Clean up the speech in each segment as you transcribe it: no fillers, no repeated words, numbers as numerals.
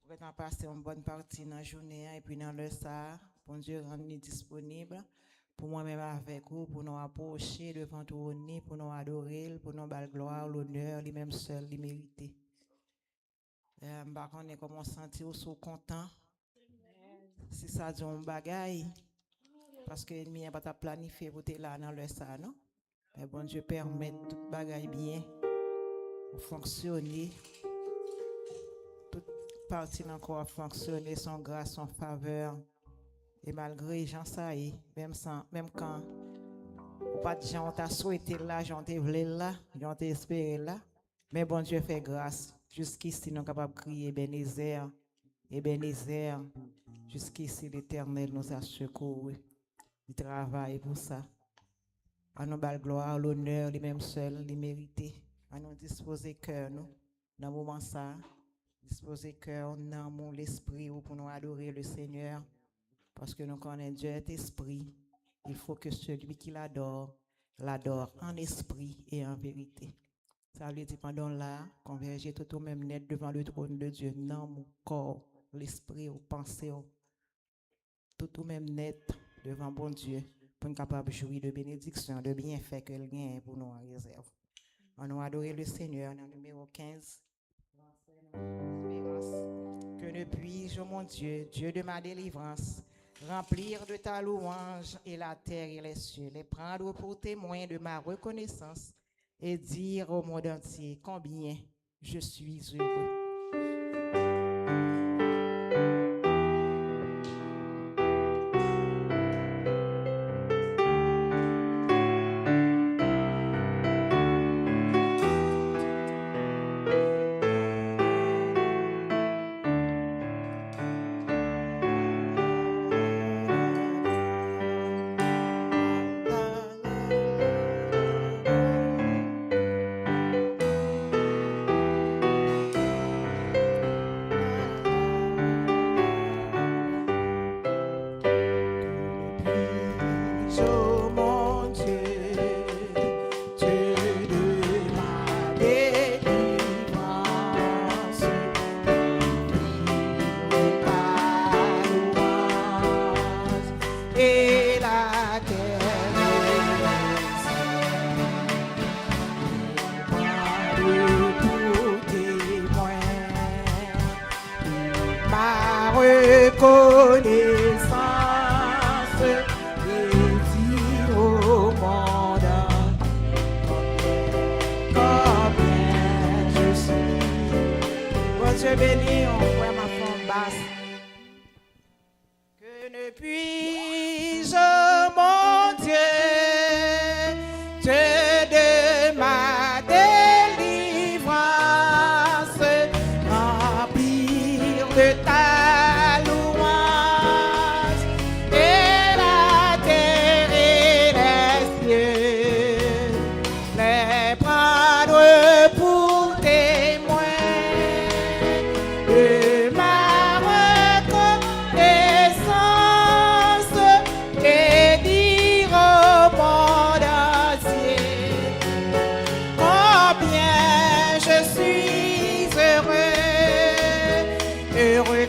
Pour être passé une bonne partie dans la journée et puis dans le ça, bon Dieu rend nous disponible pour moi-même avec vous, pour nous approcher devant tout nez, pour nous adorer, pour nous bal gloire, l'honneur, lui-même seul, lui mériter. On est comment sentir sous content. Si ça dit un bagaille, parce que l'ennemi n'a pas planifié pour être là dans le ça, non? Mais bon Dieu permet tout bagaille bien pour fonctionner. Toute partie encore à fonctionner sans grâce, sans faveur. Et malgré Jean ça y même quand pas de gens t'a souhaité là, j'en t'ai voulu là, j'en t'ai espéré là, mais bon Dieu fait grâce. Jusqu'ici, nous sommes capables de crier Ebenezer. Jusqu'ici, l'Éternel nous a secourus. Il travaille pour ça. À nous bal gloire, l'honneur, les mêmes seuls, les mérités. À nous disposer cœur, nous, dans le moment ça, disposer cœur, dans mon l'esprit, pour nous adorer le Seigneur. Parce que nous connaissons Dieu est esprit. Il faut que celui qui l'adore en esprit et en vérité. Ça veut dire pendant là, converger tout au même net devant le trône de Dieu, dans mon corps, l'esprit, aux pensées, tout au même net devant bon Dieu, pour être capable de jouir de bénédiction, de bienfaits que le gain pour nous en réserve. On nous adorer le Seigneur dans le numéro 15. Que ne puis-je, mon Dieu, Dieu de ma délivrance, remplir de ta louange et la terre et les cieux, les prendre pour témoin de ma reconnaissance et dire au monde entier combien je suis heureux. Heureux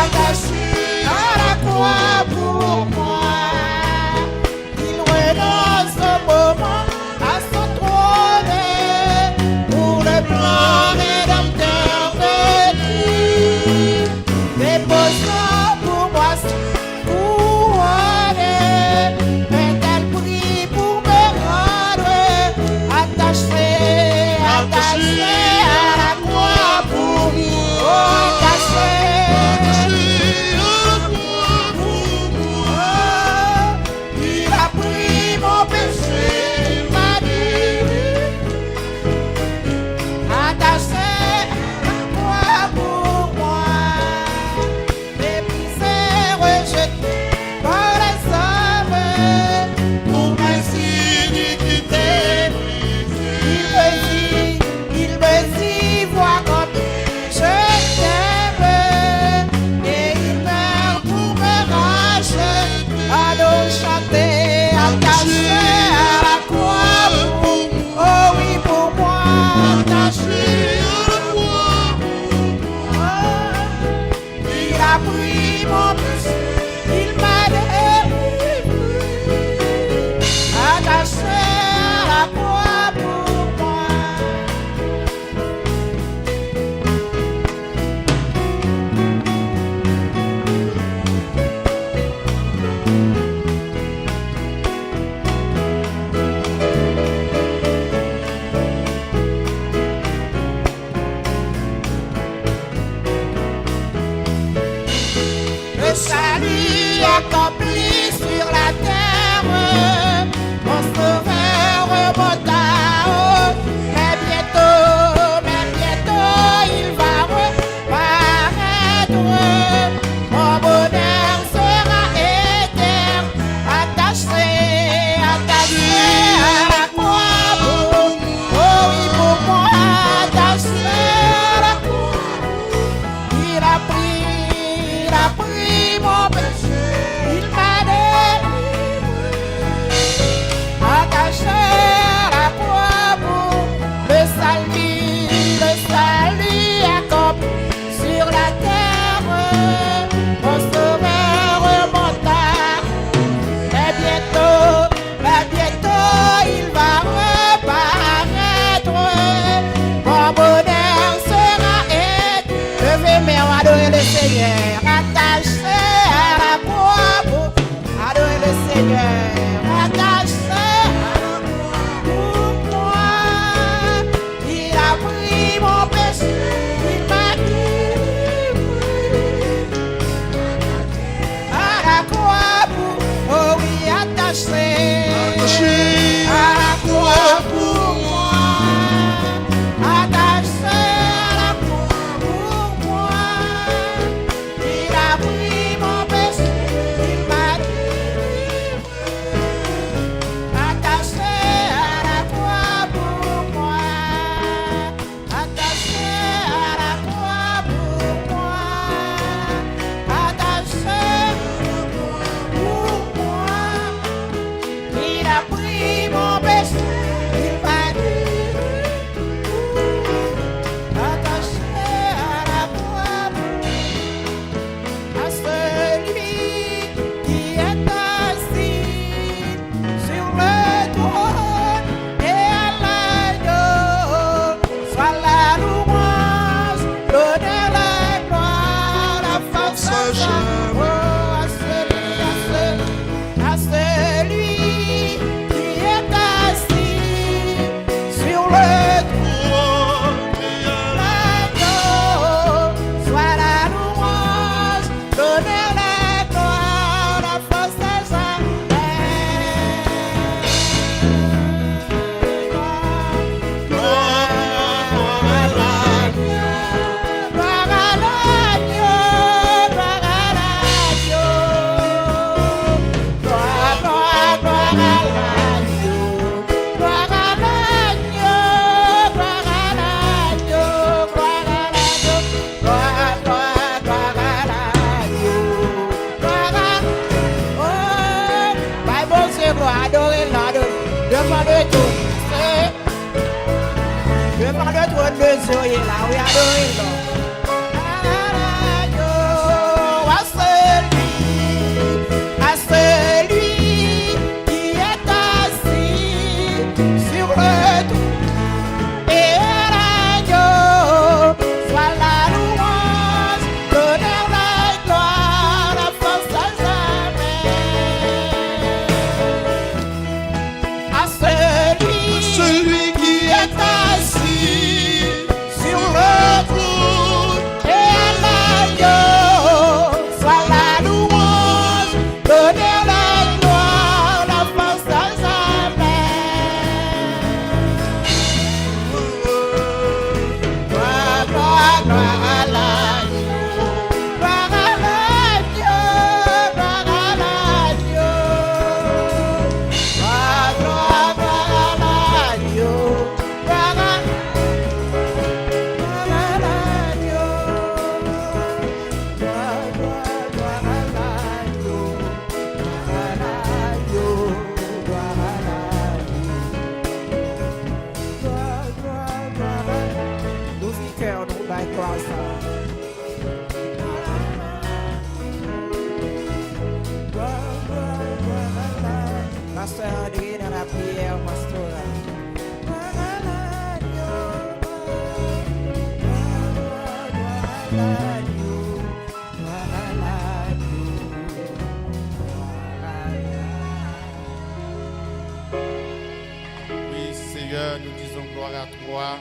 attaché à la croix pour moi. Il renonce au moment à son trône pour le plan rédempteur de Dieu. Déposant pour moi son couronne, un tel prix pour me rendre attaché à la croix pour moi. Attaché à la croix pour moi. Il a pris mon péché, il m'a dit. Attaché à la croix pour moi. Méprisé, rejeté par les hommes, pour m'insinuité. Il me dit, vois comme je t'aime, et il meurt pour me racheter. Allons chanter, attaché à la croix pour moi. Oh oui, pour moi, attaché à la croix pour moi. Il a pris mon péché, il m'a délivré. Attaché à la croix pour moi. Le salut accompli sur la terre, mon sauveur remonta haut. Mais bientôt, il va reparaître. Mon bonheur sera éternel, attaché à la croix pour moi. Oh oui, pour moi, attaché à la croix. Il a pris mon péché, il m'a délivré. Attaché à la croix pour le salut accompli sur la terre. Mon sauveur remonta, mais bientôt il va reparaître. Mon bonheur sera éternel. Levez mes mains, adorez le Seigneur. Attaché à la croix pour adorer le Seigneur. Attaché à la croix pour moi. Il a pris mon péché, il m'a délivré. À la croix pour, oh oui, attaché à la croix pour moi. Attaché à la croix pour moi. Il a pris mon péché, il m'a délivré. Attaché à la croix pour moi. Attaché à la croix pour moi. Attaché à la croix pour moi. Il a pris mon péché, il m'a délivré. Attaché à la croix à celui qui est assis sur le trône et à l'agneau. Soit la louange, l'honneur, la gloire, la force, la joie. Oh, à celui qui est assis sur le trône et à l'agneau. Soit la louange, l'honneur, la gloire, la force, la joie. Demandez tout. Demandez tout de Dieu là, oui, adorez-le. ça,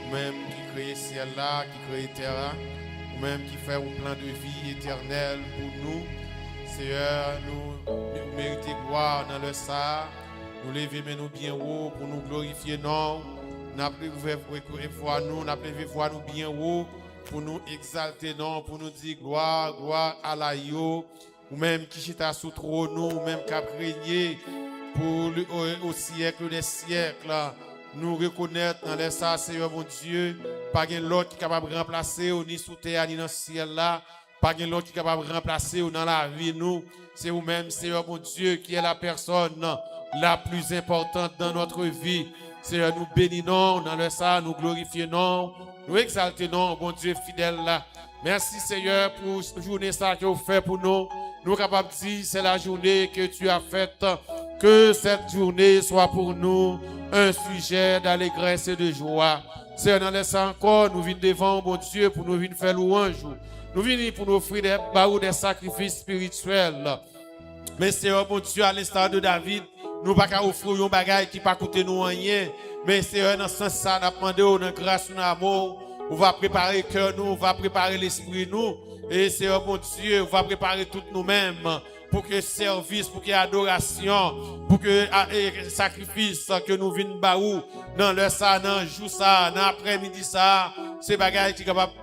vous-même qui créez ciel là, qui créez terre là, vous-même qui fait un plan de vie éternel pour nous. Seigneur, nous méritons gloire dans le ça. Nous levons nous bien haut pour nous glorifier non. Nous appelons nous, nous bien haut pour nous exalter non, pour nous dire gloire, gloire à la yo. Ou même qui chita sous trône, ou même qui a régné pour au siècle des siècles. Nous reconnaître dans les ça, Seigneur mon Dieu, pas de l'autre qui est capable de remplacer ni sous terre ni dans le ciel là. Pas de l'autre qui est capable de remplacer dans la vie nous. C'est vous-même, Seigneur mon Dieu, qui est la personne la plus importante dans notre vie. Seigneur, nous bénissons dans le ça, nous glorifions, nous exaltons, bon Dieu fidèle là. Merci Seigneur pour cette journée ça que vous faites pour nous. Nous sommes capables de dire c'est la journée que tu as faite. Que cette journée soit pour nous un sujet d'allégresse et de joie. Seigneur, dans le ça encore, nous venons devant bon Dieu pour nous venir faire louange. Nous venons pour nous offrir des sacrifices spirituels. Mais Seigneur, mon Dieu, à l'instar de David, nous ne pouvons pas offrir un bagage qui ne va coûter nous rien. Mais Seigneur, dans ce sens, nous avons demandé dans grâce et amour. On va préparer le cœur, nous, on va préparer l'esprit, nous. Et Seigneur, mon Dieu, on va préparer tout nous-mêmes pour que service, pour que adoration, pour que sacrifice que nous venons baou dans le ça, dans le jour ça, dans l'après-midi ça, ces bagages qui sont capables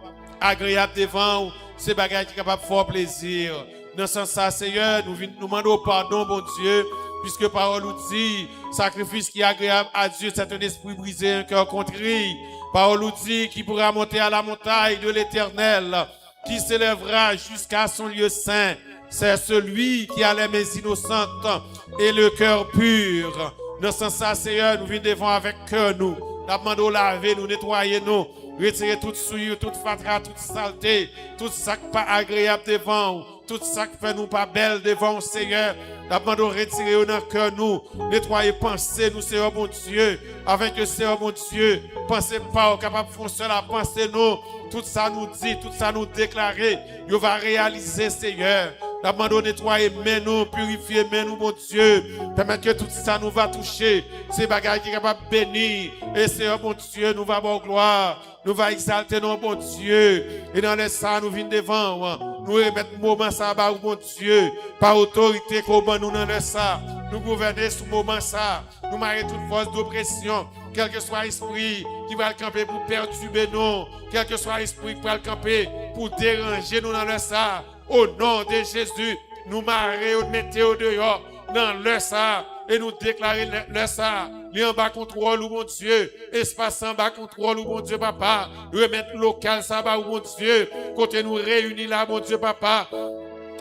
agréable devant, ces bagages qui sont capables de faire plaisir. Dans ce sens, Seigneur, nous demandons pardon, bon Dieu, puisque parole nous dit, sacrifice qui est agréable à Dieu, c'est un esprit brisé, un cœur contrit. Parole nous dit, qui pourra monter à la montagne de l'Éternel, qui s'élèvera jusqu'à son lieu saint. C'est celui qui a les mains innocentes et le cœur pur. Dans ce sens, Seigneur, nous venons devant avec cœur, nous. Nous demandons laver, nous nettoyer, nous. Retirer toute souillure, toute fatra, toute saleté, tout ça qui n'est pas agréable devant, tout ça qui fait nous pas belle devant, Seigneur. Nous demandons retirer dans le cœur, nous. Nettoyer, penser, nous, Seigneur, mon Dieu. Avec le Seigneur, mon Dieu. Pensez pas, capable de foncer la pensée, nous. Tout ça nous dit, tout ça nous déclarer. Nous va réaliser, Seigneur. Nous demandons nettoyer, mais nous, purifier, mais nous, mon Dieu. Permettre que tout ça nous va toucher. Ces bagages qui sont capables de bénir. Et Seigneur, mon Dieu, nous va avoir gloire. Nous va exalter nos bon Dieu. Et dans les ça, nous venons devant. Nous remettons le moment ça, mon Dieu. Par autorité, comme nous dans les ça. Nous gouverner sous le moment ça. Nous marrer toute force d'oppression. Quel que soit l'esprit qui va le camper pour perturber nous. Quel que soit l'esprit qui va le camper pour déranger nous dans le ça. Au nom de Jésus, nous marrer, nous mettons au dehors dans le ça. Et nous déclarer le ça. Lui en bas contrôle, mon Dieu. Espace en bas contrôle, mon Dieu, papa. Remettre local, ça va, mon Dieu. Côté nous réunir là, mon Dieu, papa. Nous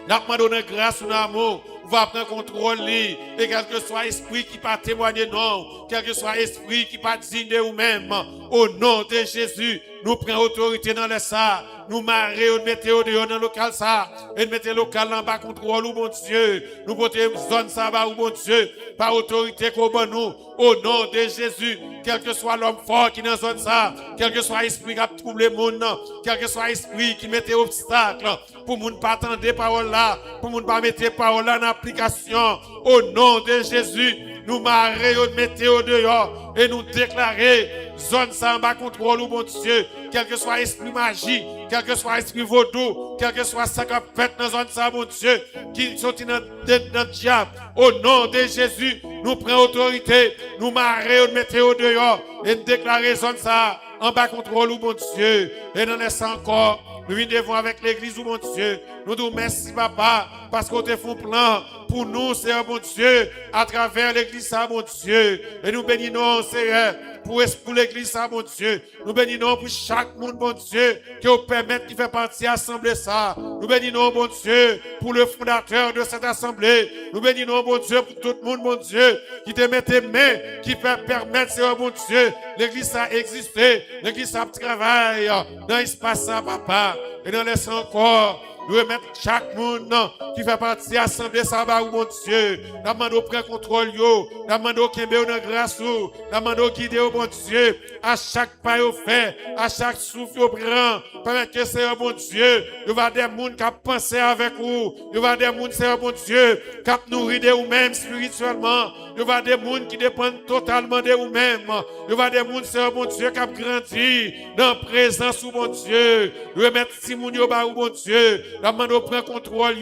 demandons grâce ou amour. Va prendre contrôle. Et quel que soit l'esprit qui va témoigner, non. Quel que soit l'esprit qui va digne de vous-même. Au nom de Jésus, nous prenons autorité dans le ça. Nous marrer, nous mettons au dehors dans le local ça. Et nous mettons le local en bas contrôle, mon Dieu. Nous portons zone ça, mon Dieu. Par autorité comme nous. Au nom de Jésus. Quel que soit l'homme fort qui est dans la zone ça. Quel que soit l'esprit qui a troublé le monde. Quel que soit l'esprit qui mettait obstacle. Pour ne pas attendre parole là. Pour ne pas mettre parole là en application. Au nom de Jésus. Nous marrer, nous mettons au dehors. Et nous déclarer. Zone ça en bas contrôle, mon Dieu. Quel que soit l'esprit magie. Quel que soit l'esprit vaudou. Quel que soit ça qui a fait dans zone ça, mon Dieu. Qui sont dans le diable. Au nom de Jésus. Nous prenons autorité. Nous marrer, nous mettons au dehors. Et nous déclarer zone ça en bas contrôle, mon Dieu. Et nous laissons encore. Nous venons devant avec l'église, mon Dieu. Nous disons merci, papa, parce qu'on te fait un plan pour nous, Seigneur, mon Dieu, à travers l'église, mon Dieu. Et nous bénissons, Seigneur, pour l'église, mon Dieu. Nous bénissons pour chaque monde, mon Dieu, qui vous permette qui fait partie de l'assemblée, ça. Nous bénissons, mon Dieu, pour le fondateur de cette assemblée. Nous bénissons, mon Dieu, pour tout le monde, mon Dieu, qui te met tes mains, qui fait permettre, Seigneur, mon Dieu, l'église a existé, l'église a travaillé dans l'espace, papa. Et dans l'espace encore, Nous remettons chaque monde qui fait partie de l'Assemblée, ça va, mon Dieu. Nous demandons prendre contrôle, nous demandons qu'il y ait une grâce, nous demandons guider, mon Dieu, à chaque pas au fait, à chaque souffle au prend. Permettez que c'est mon Dieu. Il y a des gens qui pensent avec vous. Il y a des gens, c'est mon Dieu, qui nourrit de vous-même spirituellement. Il y a des gens qui dépendent totalement de vous-même. Il y a des gens, c'est mon Dieu, qui a grandi dans la présence de mon Dieu. Remettre Simon au bas, mon Dieu. La main de prendre contrôle,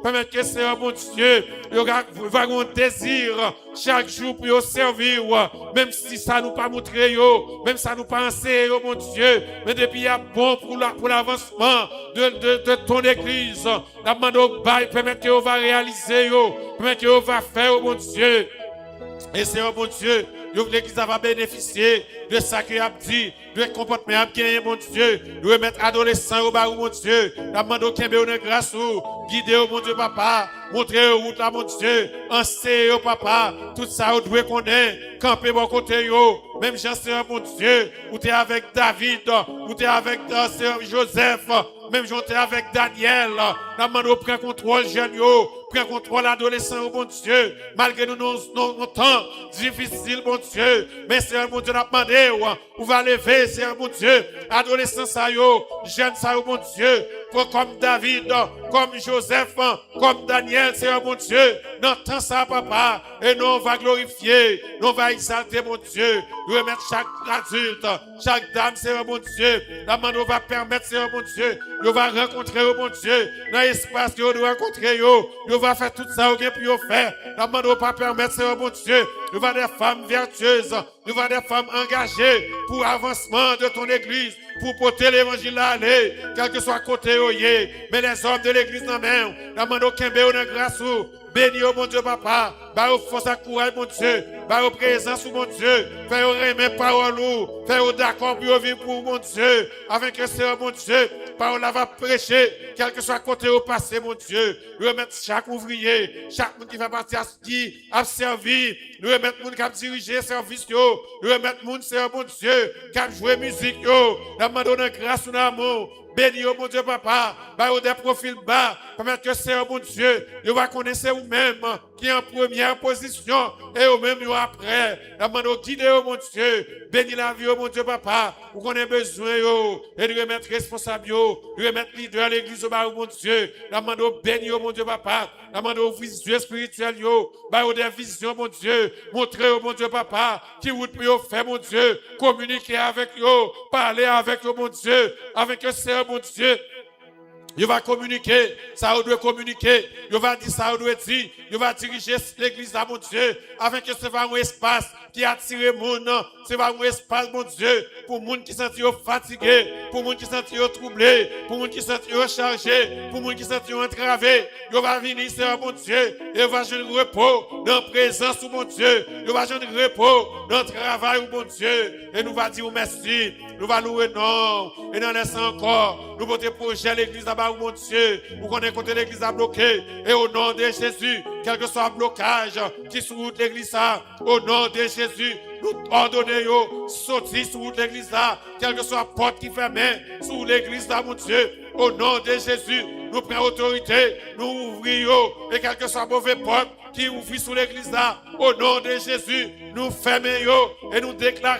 permettre que c'est mon Dieu. Il va avoir un désir chaque jour pour servir. Même si ça ne nous pas montrer, même si ça ne nous pas enseigner, mon Dieu. Mais depuis, il y a bon pour l'avancement de ton église. La main de bail, permettre que va réaliser, permettre que va faire, mon Dieu. Et c'est mon Dieu, l'église va bénéficier de ça qu'il a dit, de comportement qui est mon Dieu, de remettre adolescents au bas, mon Dieu, la demande qu'il y ait une grâce, guider, mon Dieu, papa, montrer aux routes, mon Dieu, enseigner, papa, tout ça, vous devez connaître, camper mon côté, même j'en sais, mon Dieu, où tu es avec David, où tu es avec Joseph, même j'en suis avec Daniel, la demande prend contrôle, jeune, prend contrôle l'adolescent, mon Dieu, malgré nos temps difficiles, mon Dieu, mais c'est mon Dieu, n'a demandé, où va lever, c'est mon Dieu, adolescent, ça jeune, ça mon Dieu, comme David, comme Joseph, comme Daniel, c'est mon Dieu, n'entend ça, papa, et nous on va glorifier, nous on va exalter, mon Dieu, nous remettre chaque adulte, chaque dame, c'est mon Dieu, la main nous va permettre, c'est mon Dieu, nous va rencontrer, mon Dieu, dans l'espace que nous rencontrer, nous va faire tout ça, pour nous faire, la main nous va permettre, c'est mon Dieu, nous va des femmes vertueuses, nous va des femmes engagées pour l'avancement de ton église, pour porter l'évangile à aller, quel que soit côté mais les hommes de l'église dans même, la main au Kembe ou grâce, bénis au mon Dieu papa, bah au force à courage mon Dieu, bah au présence mon Dieu, fais au remet parole ou, fais au d'accord pour vivre pour mon Dieu, avec le Seigneur mon Dieu, parole va prêcher, quel que soit côté au passé mon Dieu, nous remettre chaque ouvrier, chaque monde qui fait partie qui a servi, nous remettre monde qui a dirigé service, nous remettre monde Seigneur mon Dieu, qui a joué musique, la main donne grâce ou amour. Bénis, oh mon Dieu, papa, bah, des profils bas, permettre que c'est, oh mon Dieu, nous va connaître vous-même, qui est en première position, et vous-même, nous après, la main de guider, oh mon Dieu, bénis la vie, oh mon Dieu, papa, où qu'on a besoin, et de remettre responsable, de remettre leader à l'église, oh mon Dieu, la main de bénir, oh mon Dieu, papa, la main de vision spirituelle, bah, des visions, mon Dieu, montrer, oh mon Dieu, papa, qui vous peut faire, mon Dieu, communiquer avec eux, parler avec eux, mon Dieu, avec eux, c'est mon Dieu, il va communiquer, ça doit communiquer, il va dire ça doit dire, il va diriger l'église à mon Dieu, avec que ce soit un espace qui attire mon nom, c'est un espace, mon Dieu, pour les gens qui sont fatigués, pour les gens qui sont troublés, pour les gens qui sont chargés, pour les gens qui sont entravés, il va venir, c'est mon Dieu, il va jouer le repos dans la présence de mon Dieu, il va jouer le repos dans le travail de mon Dieu, et nous va dire merci, nous va louer non, et nous laissons encore, nous porter projet l'église à mon Dieu, vous connaissez côté l'église à bloquer, et au nom de Jésus, quel que soit le blocage qui sur l'église, au nom de Jésus, nous ordonnons, sortir sur l'église, quelle que soit la porte qui ferme sur l'église, mon Dieu, au nom de Jésus, nous prenons autorité, nous ouvrons, et quelle que soit la mauvaise porte qui ouvre sur l'église, au nom de Jésus, nous fermons et nous déclarons,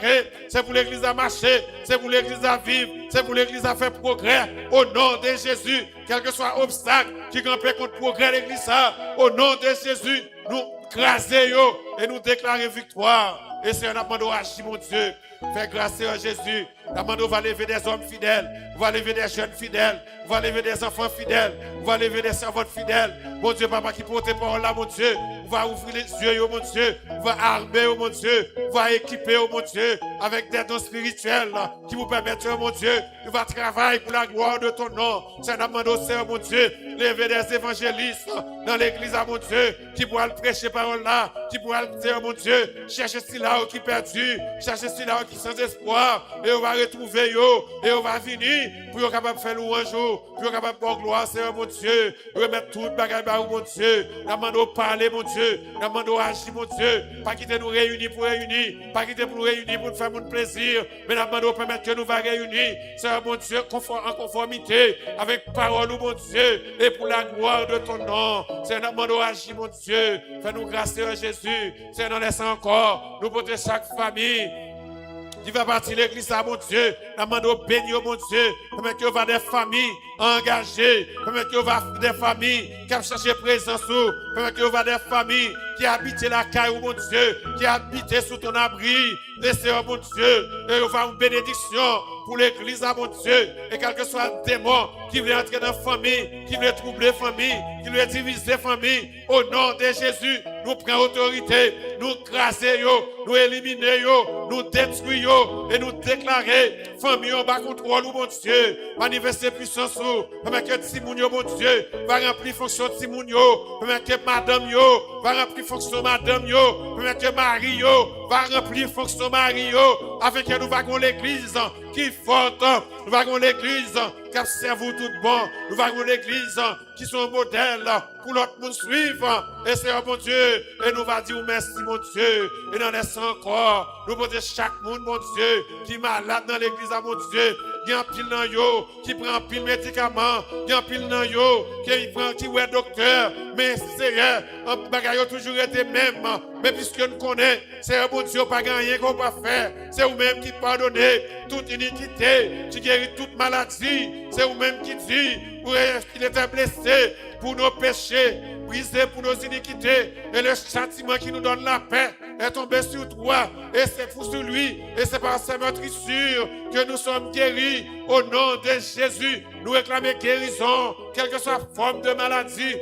c'est pour l'église à marcher, c'est pour l'église à vivre, c'est pour l'église à faire progrès, au nom de Jésus, quel que soit l'obstacle qui campait contre le progrès de l'église, au nom de Jésus, nous crasons et nous déclarons victoire. Et c'est un amant agir, mon Dieu. Fais grâce à Jésus. L'amant va lever des hommes fidèles, va lever des jeunes fidèles, va lever des enfants fidèles, va lever des servantes fidèles. Mon Dieu, papa, qui porte tes paroles là, mon Dieu, va ouvrir les yeux, mon Dieu, va armer, mon Dieu, va équiper, mon Dieu, avec des dons spirituels qui vous permettent, mon Dieu, de va travailler pour la gloire de ton nom. C'est un amant Seigneur, mon Dieu, lever des évangélistes dans l'église, mon Dieu, qui pourra prêcher parole là, qui pourra dire, mon Dieu, chercher celui-là qui est perdu, chercher celui-là qui est sans espoir, et on va retrouver yo, et on va venir pour être capable de faire louange, pour être capable de faire gloire, Seigneur, mon Dieu, remettre tout le bagage, mon Dieu, la main de parler, mon Dieu, la main de agir, mon Dieu, pas quitter nous réunir pour réunir, réunir, pas quitter pour nous réunir pour nous faire mon plaisir, mais nous demandons permettre que nous va réunir, Seigneur mon Dieu, en conformité avec parole, mon Dieu, et pour la gloire de ton nom. Seigneur, nous demandons agir, mon Dieu, fais-nous grâce, Seigneur Jésus. Seigneur, nous laissons encore, nous porter chaque famille qui va partir de l'église, mon Dieu. Nous demandons bénir, mon Dieu, permettre que va des familles engagées, permettre que va des familles qui ont cherché présence, permettre que va des familles qui habitent la caille, mon Dieu, qui habitent sous ton abri. Laissez-moi, mon Dieu, et on va une bénédiction pour l'église, mon Dieu, et quel que soit le démon qui veut entrer dans la famille, qui veut troubler la famille, qui veut diviser la famille, au nom de Jésus, nous prenons autorité, nous crasons, nous éliminons, nous détruisons et nous déclarons, famille en bas contrôle, mon Dieu, manifester puissance, permettre que Timounio, mon Dieu, va remplir fonction Timounio, permettre que Madame Yo, va remplir fonction Madame Yo, permettre que Marie Yo, va remplir fonction Marie Yo, afin que nous vagons l'église qui est forte, nous vagons l'église qui observe tout bon, nous vagons l'église qui sont modèles pour l'autre monde suivre, et c'est mon Dieu, et nous va dire merci mon Dieu, et nous laissons encore, nous porter chaque monde mon Dieu, qui est malade dans l'église mon Dieu, il y a un pile dans yo, qui prend un pile médicament, il y a un pile dans yo, qui est docteur, mais Seigneur, un bagage toujours été même, mais puisque nous connaissons, c'est un bon Dieu, pas gagné qu'on va faire, c'est vous-même qui pardonnez toute iniquité, qui guérit toute maladie, c'est vous-même qui dit, qu'il était blessé pour nos péchés, brisé pour nos iniquités, et le châtiment qui nous donne la paix est tombé sur toi, et c'est pour sur lui, et c'est par sa meurtrissure que nous sommes guéris. Au nom de Jésus, nous réclamons guérison, quelle que soit la forme de maladie,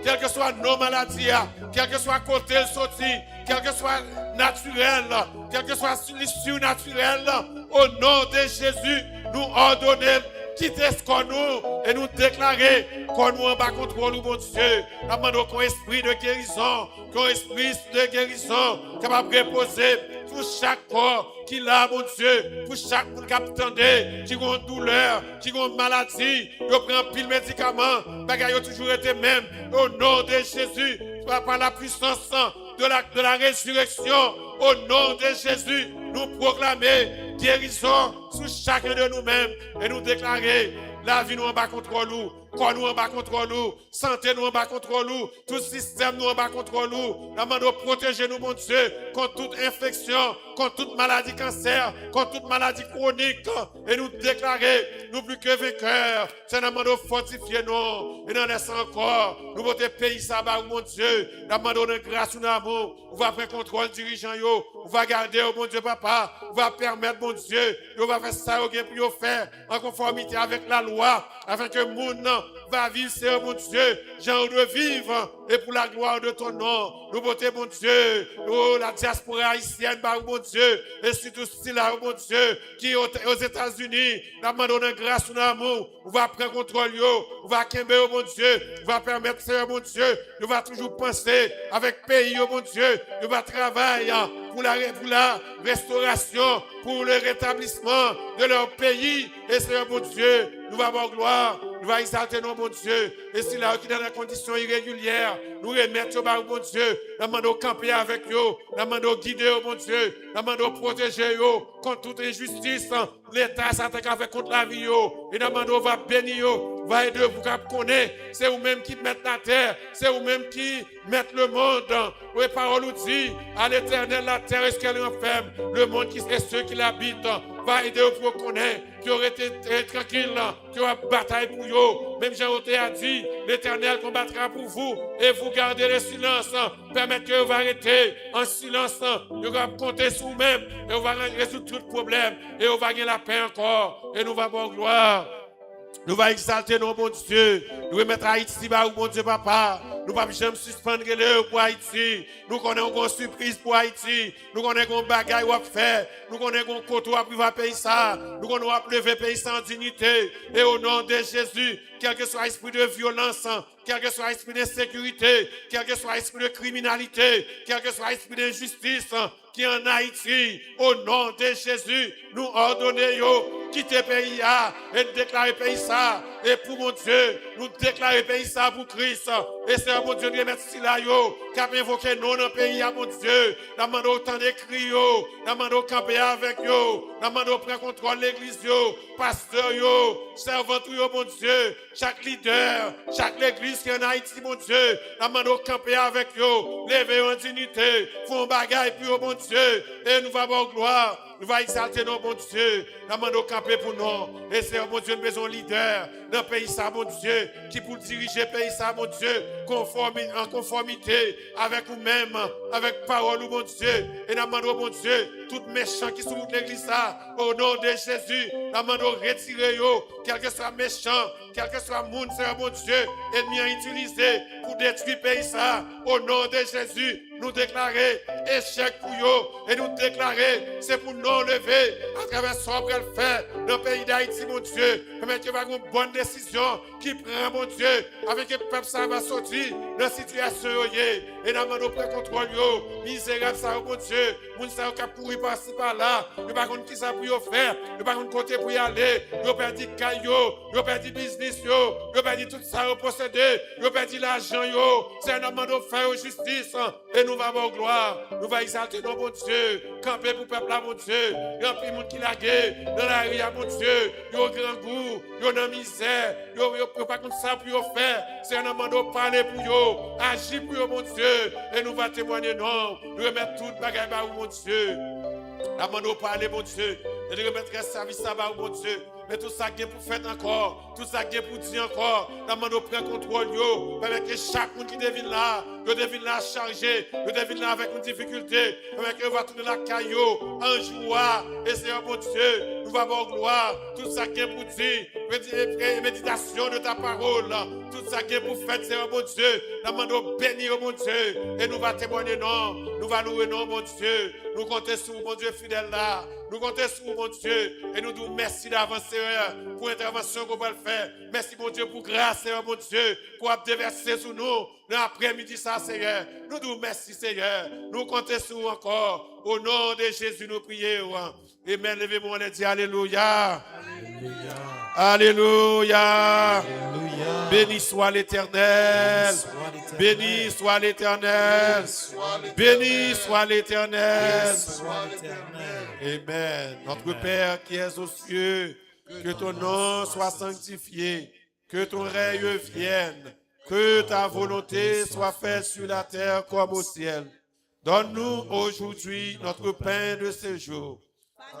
quelles que soient nos maladies, quel que soit côté sorti, quel que soit naturel, quel que soit l'issue naturelle, au nom de Jésus, nous ordonnons quitter ce qu'on nous et nous déclarer qu'on nous en bas contrôle, mon Dieu. Nous demandons qu'un esprit de guérison, qu'un esprit de guérison capable de reposer pour chaque corps qui l'a, mon Dieu, pour chaque monde qui attendait, qui a une douleur, qui a une maladie, qui prend pile médicament, bagaille a toujours été même. Au nom de Jésus, par la puissance de la résurrection, au nom de Jésus, nous proclamer guérison sur chacun de nous-mêmes et nous déclarer la vie nous en bas contre nous, corps nous en bas contre nous, santé nous en bas contre nous, tout système nous en bas contre nous. Nous demandons protéger nous, mon Dieu, contre toute infection, contre toute maladie cancer, contre toute maladie chronique, et nous déclarer, nous plus que vainqueurs. C'est nous demandons fortifier nous, et nous laissons encore, nous voter pays sabbat, mon Dieu, nous demandons de grâce ou d'amour, on va prendre contrôle dirigeant, on va garder, oh mon Dieu, papa, on va permettre, mon Dieu, on va faire ça, on va faire en conformité avec la loi, afin que le monde va vivre, c'est mon Dieu, j'ai envie de vivre, et pour la gloire de ton nom, nous votons, mon Dieu, oh, la diaspora haïtienne, bah, mon Dieu, et surtout si là, mon Dieu, qui est aux États-Unis, nous demandons de grâce ou d'amour, on va prendre contrôle, on va quimber, mon Dieu, on va permettre, Seigneur, mon Dieu, nous va toujours penser avec pays, mon Dieu, nous va travailler pour la restauration, pour le rétablissement de leur pays, et Seigneur, mon Dieu, nous va avoir gloire, nous va exalter nos mon Dieu, et si là, qui est dans des conditions irrégulières, nous remettre au bas, mon Dieu, nous demandons camper avec eux, nous demandons guider, mon Dieu, nous demandons protéger eux contre toute injustice, l'État s'attaque avec contre la vie, et nous demandons va bénir, va aider vous qu'à connaître, c'est vous-même qui mettez la terre, c'est vous-même qui mettez le monde, les paroles nous disent, à l'Éternel, la terre est ce qu'elle enferme, le monde qui est ceux qui l'habitent, va aider pour connaître, qui aurait été tranquille, qui aura bataille pour eux. Même Jean-Oté a dit, l'Éternel combattra pour vous, et vous gardez le silence, permettez que vous arrêtez en silence, vous va compter sur vous-même, et vous va résoudre tout problème, et vous va gagner la paix encore, et nous va avoir gloire. Nous va exalter nos bon Dieu. Nous va mettre Haïti, mon Dieu, papa. Nous ne pouvons jamais suspendre l'heure pour Haïti. Nous connaissons une surprise pour Haïti. Nous connaissons un bagage à faire. Nous connaissons un côté à priver pays ça. Nous connaissons à lever pays sans dignité. Et au nom de Jésus, quel que soit l'esprit de violence, quel que soit l'esprit d'insécurité, quel que soit l'esprit de criminalité, quel que soit l'esprit d'injustice qui est en Haïti, au nom de Jésus, nous ordonnons quitter pays et nous déclarer pays ça. Et pour mon Dieu, nous déclarer pays ça pour Christ. Et c'est mon Dieu, nous remercie là, qui a invoqué nous dans le pays, mon Dieu. Nous demandons autant d'écrits, nous demandons camper avec nous, nous demandons prendre contrôle de l'église, pasteur, servant, mon Dieu, chaque leader, chaque église qui est en Haïti, mon Dieu, nous demandons camper avec nous, lever en dignité, font bagaille pour mon Dieu, et nous allons gloire. Nous allons exalter nos bon Dieu. Nous demandons camper pour nous. Et c'est mon Dieu, nous besoin leader dans le pays, ça, mon Dieu, qui pour diriger le pays, ça, mon Dieu, en conformité avec nous-mêmes, avec parole, mon Dieu. Et nous demandons, mon Dieu, tout méchant qui sous l'église, ça, au nom de Jésus, nous demandons retirer, quel que soit méchant, quel que soit monde, c'est mon Dieu, ennemi à utiliser pour détruire le pays, ça, au nom de Jésus. Nous déclarer échec pour eux et nous déclarer c'est pour nous lever à travers ce qu'on le faire dans le pays d'Haïti, mon Dieu. Permettre qu'il y ait une bonne décision qui prend, mon Dieu, avec le peuple ça va sortir dans la situation. Et nous demandons prendre contrôle, misérable, ça, mon Dieu. Nous savons qu'il y a pourri par-ci par-là. Nous ne savons pas qui ça pour faire. Nous ne savons pas côté pour y aller. Nous avons perdu le caillou, nous avons perdu le business, nous avons perdu tout ça au possédé. Nous avons perdu l'argent. C'est un demande de faire justice. Et nous allons avoir gloire. Nous allons exalter nos bon Dieu. Camper pour le peuple, mon Dieu. Il y a un peu de monde qui l'a gué dans la rue, mon Dieu. Il y a un grand goût. Il y a une misère. Il n'y a pas comme ça pour faire. C'est un demande de parler pour eux. Agir pour eux, mon Dieu. Et nous allons témoigner, non. Nous remettre tout le bagage, mon Dieu. Nous parler, mon Dieu. Et nous remettre un service à mon Dieu. Mais tout ça qui est pour faire encore, tout ça qui est pour dire encore, nous demandons prendre contrôle, permettre que chaque monde qui devine là, chargé, devine là avec une difficulté, permettre que va tourner la caillou, en joie, et c'est un bon Dieu, nous va avoir gloire, tout ça qui est pour dire, méditation de ta parole, tout ça qui est pour faire, c'est un bon Dieu, nous demandons bénir mon Dieu, et nous va témoigner non, nous va louer non, mon Dieu, nous comptons sur mon Dieu fidèle là, nous comptons sur mon Dieu, et nous disons merci d'avancer. Pour l'intervention qu'on va le faire. Merci, mon Dieu, pour grâce, Seigneur, mon Dieu, pour déverser sur nous dans l'après-midi, ça, Seigneur. Nous disons merci, Seigneur. Nous comptons sur vous encore. Au nom de Jésus, nous prions. Amen. Levez-moi, on dit Alléluia. Alléluia. Alléluia. Béni soit l'Éternel. Béni soit l'Éternel. Béni soit l'Éternel. Amen. Notre Père qui es aux cieux, que ton nom soit sanctifié, que ton règne vienne, que ta volonté soit faite sur la terre comme au ciel. Donne-nous aujourd'hui notre pain de ce jour.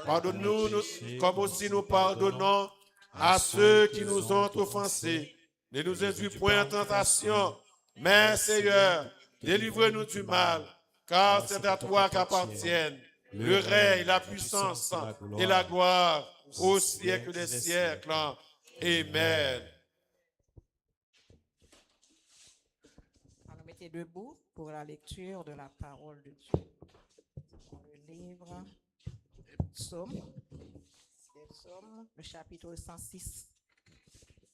Pardonne-nous comme aussi nous pardonnons à ceux qui nous ont offensés. Ne nous induis point en tentation, mais Seigneur, délivre-nous du mal, car c'est à toi qu'appartiennent le règne, la puissance et la gloire au siècle des siècles. Amen. On nous mettait debout pour la lecture de la parole de Dieu. Dans le livre Psaume, le chapitre 106.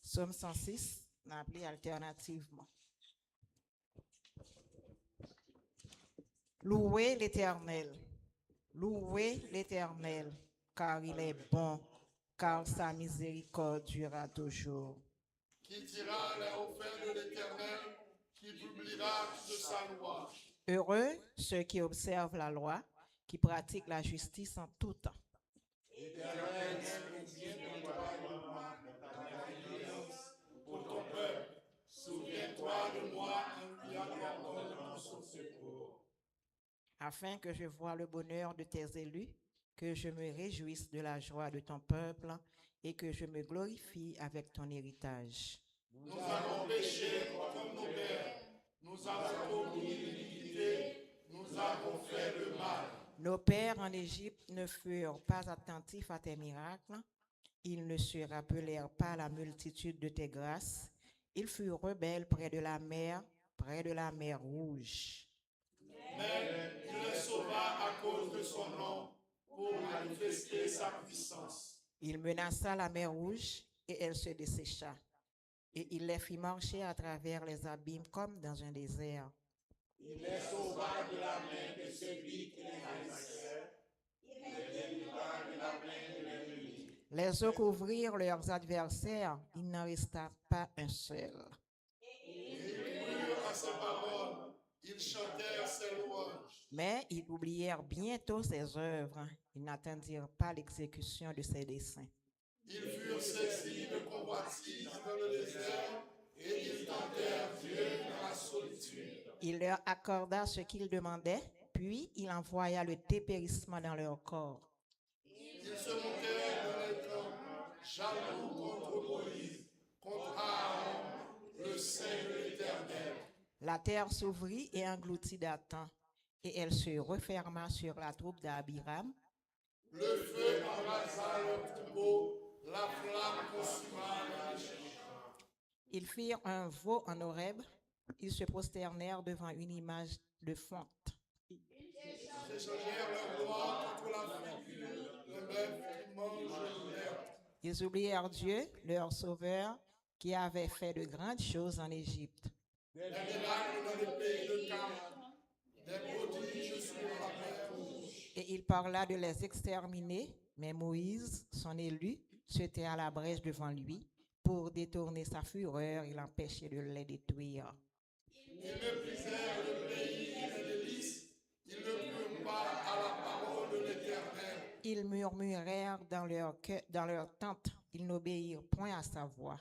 Psaume 106, on a appelé alternativement. Louez l'Éternel, car il est bon, car sa miséricorde durera toujours. Qui dira les offertes de l'Éternel, qui publiera de sa loi. Heureux ceux qui observent la loi, qui pratiquent la justice en tout temps. Éternel, souviens-toi de moi, ta bienveillance pour ton peuple. Souviens-toi de moi, qui accorde dans son secours. Afin que je voie le bonheur de tes élus, que je me réjouisse de la joie de ton peuple et que je me glorifie avec ton héritage. Nous avons péché comme nos pères, nous avons commis l'iniquité, nous avons fait le mal. Nos pères en Égypte ne furent pas attentifs à tes miracles, ils ne se rappelèrent pas la multitude de tes grâces, ils furent rebelles près de la mer Rouge. Mais il les sauva à cause de son nom, pour manifester sa puissance. Il menaça la mer Rouge et elle se dessécha. Et il les fit marcher à travers les abîmes comme dans un désert. Il les sauva de la main de celui qui les haïssait. Il les délivra de la main de l'ennemi. Les eaux couvrirent leurs adversaires, il n'en resta pas un seul. Ils crurent à ses paroles, ils chantèrent ses louanges. Mais ils oublièrent bientôt ses œuvres, ils n'attendirent pas l'exécution de ses desseins. Ils furent saisis de convoitise dans le désert et ils tentèrent Dieu dans la solitude. Il leur accorda ce qu'ils demandaient, puis il envoya le dépérissement dans leur corps. Ils se moquèrent dans les camps, jaloux contre Moïse, contre Aaron, le Saint de l'Éternel. La terre s'ouvrit et engloutit Dathan, et elle se referma sur la troupe d'Abiram. Le feu embrasa leur troupeau, la flamme consuma leur champs. Ils firent un veau en Horeb, ils se prosternèrent devant une image de fonte. Ils échangèrent leur gloire contre la figure, le bœuf qui mange l'herbe. Ils oublièrent Dieu, leur sauveur, qui avait fait de grandes choses en Égypte. Des miracles dans le pays de Canaan, des prodiges sur la mer Rouge. Et il parla de les exterminer, mais Moïse, son élu, se tait à la brèche devant lui pour détourner sa fureur et l'empêcher de les détruire. Ils méprisèrent le pays et les délices, ils ne crurent pas à la parole de l'Éternel. Ils murmurèrent dans leur tente, ils n'obéirent point à sa voix.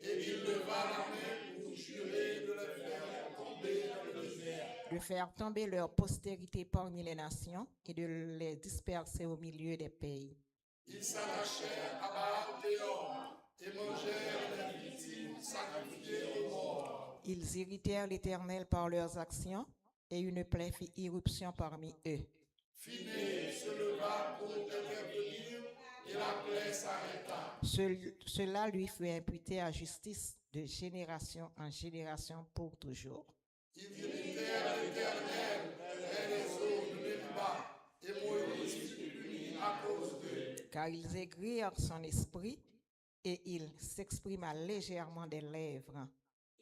Et il leva la main pour jurer de les faire tomber dans le désert. De faire tomber leur postérité parmi les nations et de les disperser au milieu des pays. Ils s'attachèrent à Baal-Péor et mangèrent les victimes sacrifiées aux morts. Ils irritèrent l'Éternel par leurs actions et une plaie fit irruption parmi eux. Phiné se leva pour intervenir et la plaie s'arrêta. Cela lui fut imputé à justice de génération en génération pour toujours. Ils imitèrent l'Éternel et les eaux de Meriba, et Moïse fut puni à cause d'eux. Car ils aigrirent son esprit et il s'exprima légèrement des lèvres.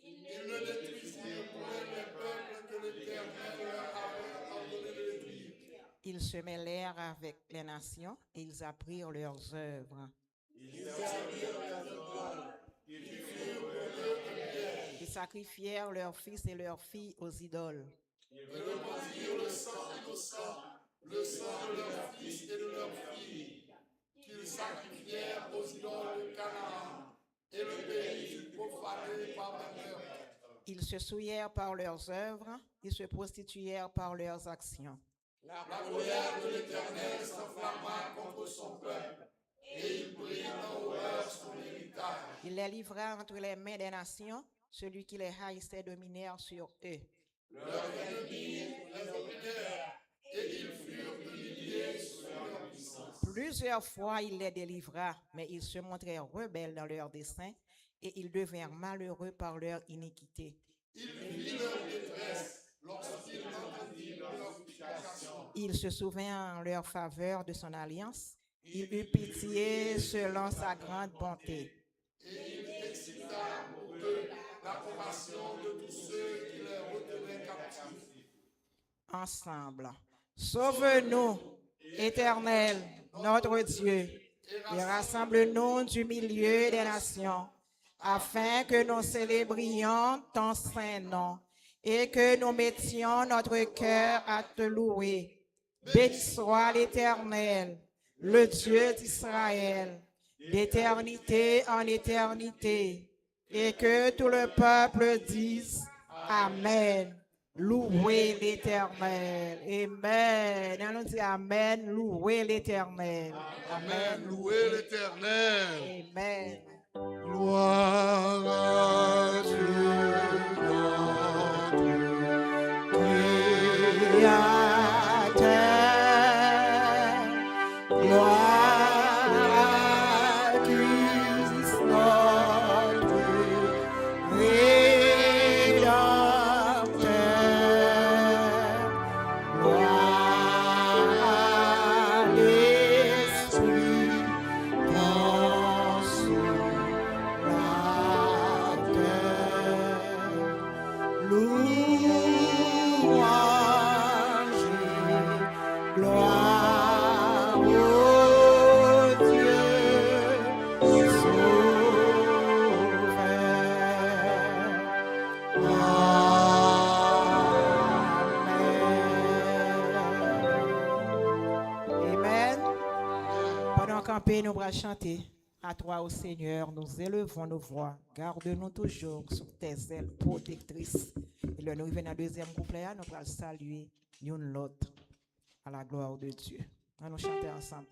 Ils ne détruisirent point les peuples que l'Éternel leur avait ordonné de détruire. Ils se mêlèrent avec les nations et ils apprirent leurs œuvres. Ils servirent les idoles, ils furent pour eux un piège. Ils sacrifièrent leurs fils et leurs filles aux idoles. Ils repentirent le sang innocent, le sang de leurs fils et de leurs filles, qu'ils sacrifièrent aux idoles de Canaan, et le pays fut profané par la meurtre. Ils se souillèrent par leurs œuvres, ils se prostituèrent par leurs actions. La colère de l'Éternel s'enflamma contre son peuple, et il prit en horreur son héritage. Il les livra entre les mains des nations, celui qui les haïssait dominèrent sur eux. Leurs ennemis les opprimèrent, et ils furent humiliés sous leur puissance. Plusieurs fois il les délivra, mais ils se montrèrent rebelles dans leurs desseins, et ils devinrent malheureux par leur iniquité. Il vit leur détresse lorsqu'il entendit leur supplication. Il se souvint en leur faveur de son alliance. Il eut pitié selon sa grande bonté. Et il excita pour eux la compassion de tous ceux qui les retenaient captifs. Ensemble, sauve-nous, Éternel, notre Dieu, et rassemble-nous du milieu des nations, afin que nous célébrions ton saint nom et que nous mettions notre cœur à te louer. Béni soit l'Éternel, le Dieu d'Israël, d'éternité en éternité, et que tout le peuple dise Amen. Louez l'Éternel. Amen. On dit Amen. Louez l'Éternel. Amen. Louez l'Éternel. Amen. Gloire à Dieu, notre Créateur. Gloire à Christ notre Rédempteur. Gloire à l'Esprit consolateur. camper, nous allons chanter. À toi, ô Seigneur, nous élevons nos voix. Garde-nous toujours sous tes ailes protectrices. Et là, nous venons à la deuxième couplet, nous allons saluer l'une l'autre à la gloire de Dieu. Allons chanter ensemble.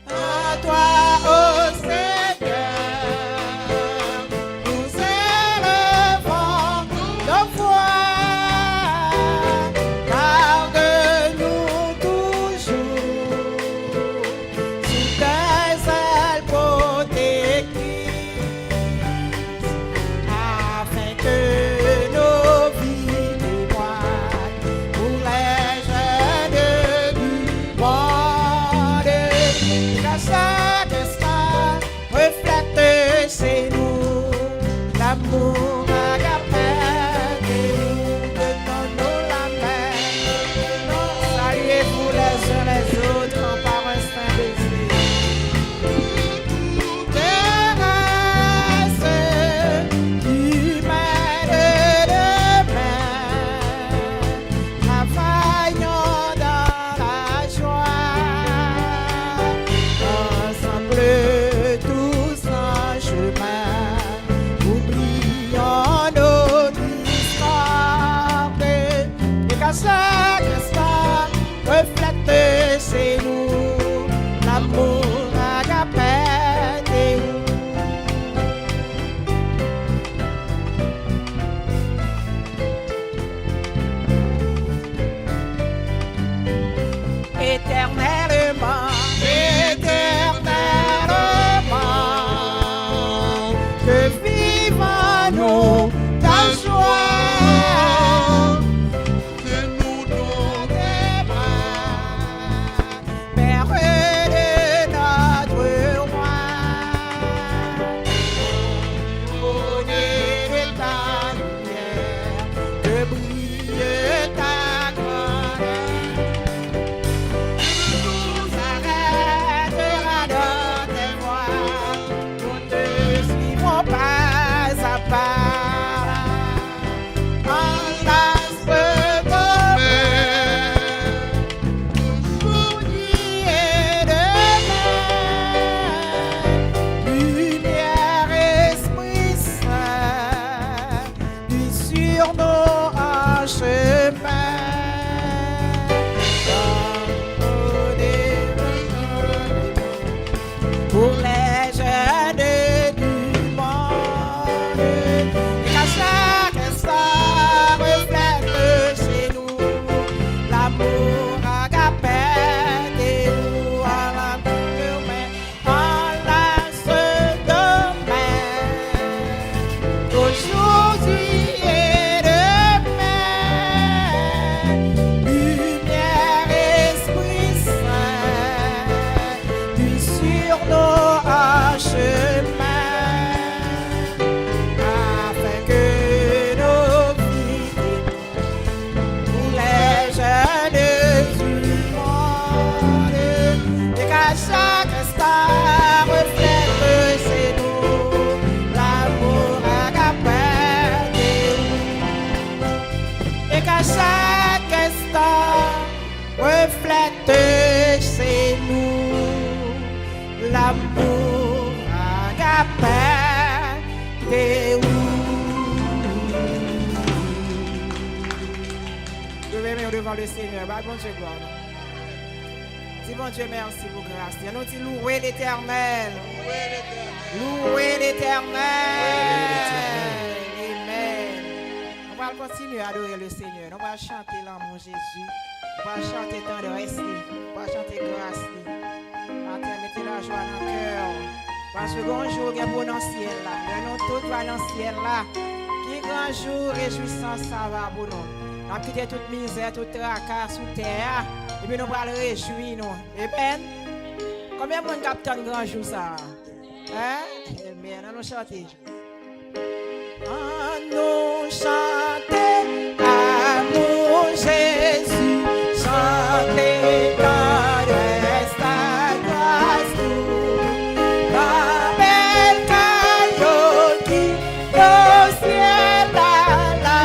À toi, ô Seigneur, nous élevons nos voix. Garde-nous toujours sous tes ailes protectrices, afin que nos vies témoignent pour les jeunes du monde. Qu'à chaque instant reflète chez nous l'amour agapé de nous la main. Saluez pour les uns les autres en par un saint baiser. Terrasse humaine de main, travaillons dans la joie, ensemble tous en chemin, oublions nos discordes, et qu'à chaque instant reflète chez nous l'amour agapé de nous. Éternellement, éternellement, que vivons-nous ta joie, que nous donnons tes bras, Père de notre roi, donner de ta lumière, que brille ta grandeur. Nous arrêtera dans tes voies, nous te suivrons pas à pas. Enlace nos mains, pour nier demain, lumière, Esprit Saint, lui sur nos chemins. Pour les jeunes du monde, et qu'à chaque instant reflète chez nous l'amour agapé de nous à la main, enlace demain, aujourd'hui et demain, lumière, Esprit Saint, puis sur nos chemins, afin que nos vies pour les jeunes du monde, et qu'à chaque instant reflète chez nous l'amour agapé de nous, et qu'à chaque instant reflète chez nous l'amour agapé de nous. Je vais mettre devant le Seigneur. Bah, bon Dieu, gloire. Dis bon Dieu, merci pour grâce. Nous disons louer l'Éternel. Louer l'Éternel. Amen. On va continuer à adorer le Seigneur. On va chanter l'amour Jésus. On va chanter tendresse. On va chanter grâce. Matin, mettez la joie dans le cœur. Parce que grand jour, il y a bon dans le ciel là. Nous tous va dans le ciel là. Qui grand jour, réjouissance, ça va pour nous. On a quitté toute misère, toute tracas sous terre. Et puis nous allons réjouir nous. Amen. Combien de monde capte un grand jour ça? Hein? Amen. On nous chanter. On nous chanter amour Jésus. Chanter tendresse ta grâce nous. La belle caillou qui au ciel à la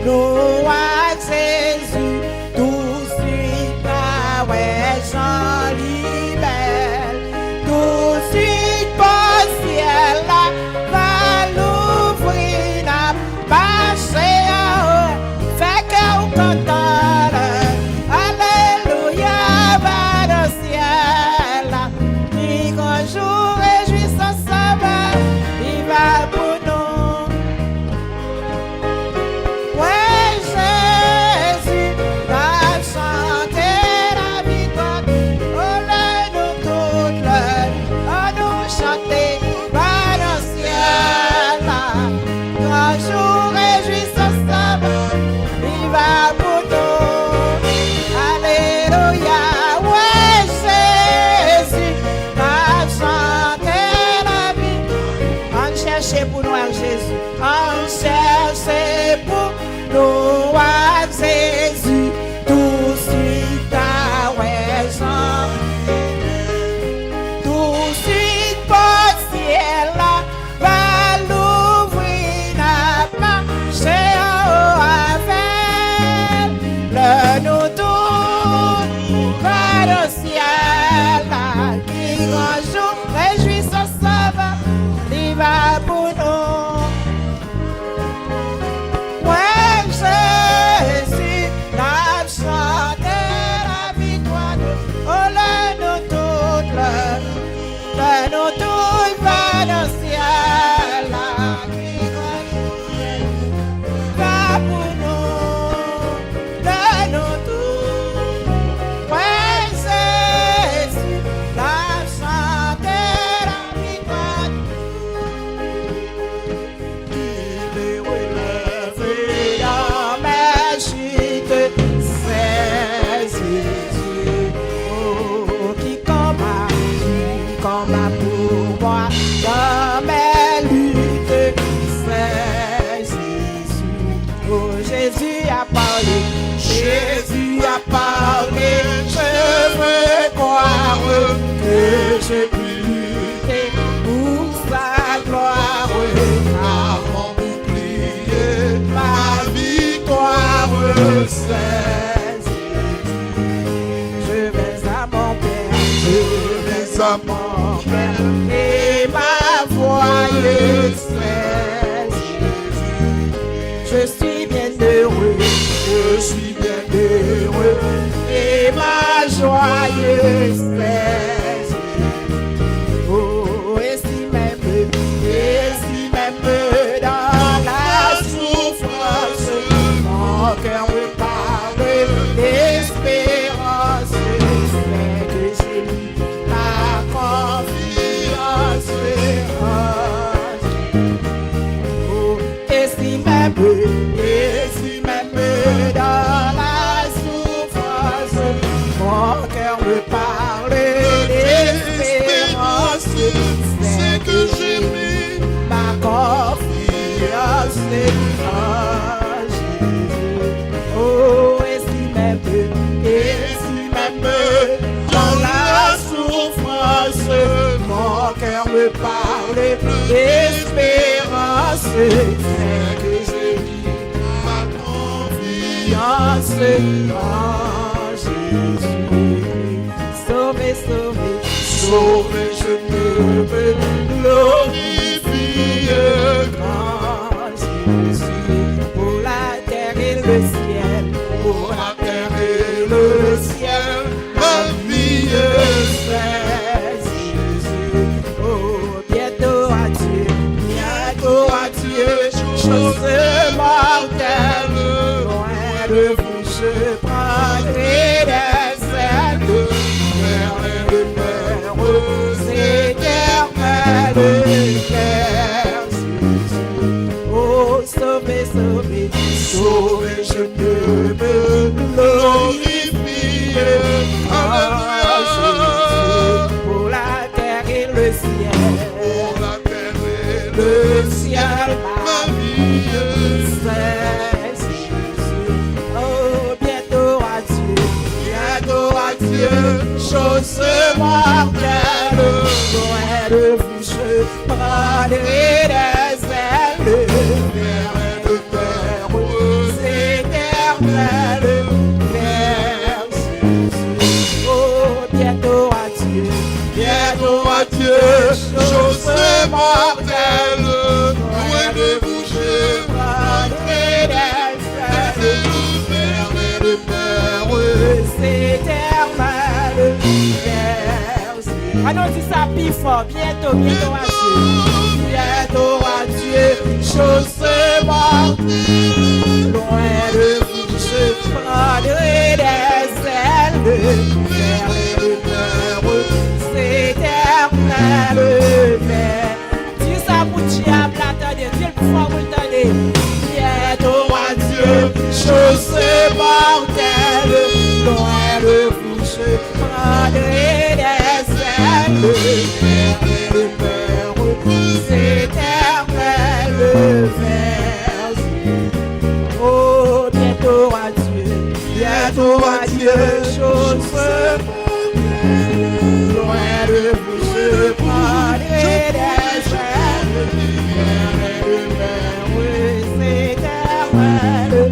nous à Jésus, tout suite à ouais, Jean libère, tout suite au ciel là, va l'ouvrir, n'a pas cher, fait qu'on contente, alléluia, va dans le ciel là, ni qu'un jour réjouissant ça va, il va pour nous. Ouais, Jésus va chanter la victoire. Oh, là, nous toutes, là, oh, nous chanter, va dans le ciel, là. Quand jour réjouissant ça va, il va pour nous. Alléluia, ouais, Jésus va chanter la victoire. On cherche pour nous à Jésus, on cherche pour nous à Jésus, tout suite à ouais, Jean. Tout suite pour ciel là, va l'ouvrir, n'a pas cher avec le nous tous, va dans le ciel là, qui grand jour réjouissant ça va, il va pour nous. Ouais, Jésus, n'a chanté la victoire. Oh, le nous toutes, le nous tous, va dans le ciel, là, qui va pour nous, le nous tous. Ouais, Jésus, n'a chanté la victoire. Il est relevé dans mes chutes, c'est Jésus, oh, qui combat pour moi dans mes luttes, c'est Jésus, oh, Jésus a parlé, je veux croire que je puis lutter pour sa gloire, Avant d'oublier ma victoire, c'est je vais à mon Père, je vais à mon Père, et ma voix c'est je suis bien heureux, et ma joie c'est oh, et si même dans la souffrance, mon cœur me parle d'espérance, c'est que j'ai mis ma confiance oh, et si même dans la souffrance, mon cœur me parle d'espérance, c'est que j'ai mis ma confiance en Jésus. Oh, et si même dans la souffrance, mon cœur me parle d'espérance, c'est que j'ai mis ma confiance en Jésus. Sauvé, je peux me glorifier grand Jésus, pour la terre et le ciel, ma vie c'est Jésus. Oh, bientôt à Dieu, chose mortelle, loin de vous, je prendrai des ailes vers le Père éternel. Oh, sauvé, je peux me glorifier en Jésus, pour la terre et le ciel, ma vie c'est Jésus. Oh, bientôt à Dieu, chose mortelle, loin de vous, je prendrai des ailes vers le Père Allons dit ça plus fort. Bientôt, bientôt à Dieu. Bientôt à Dieu. Chose morte. Loin de vous, je prendrai des ailes vers les demeures éternelles. Dis ça pour diable, attendez, dis le plus fort, vous l'entendez. Bientôt à Dieu, chose mortelle. Loin de vous, je prendrai des ailes vers les demeures éternelles. Oh, bientôt à Dieu, chose loin de vous, je prendrai des ailes vers les demeures éternelles.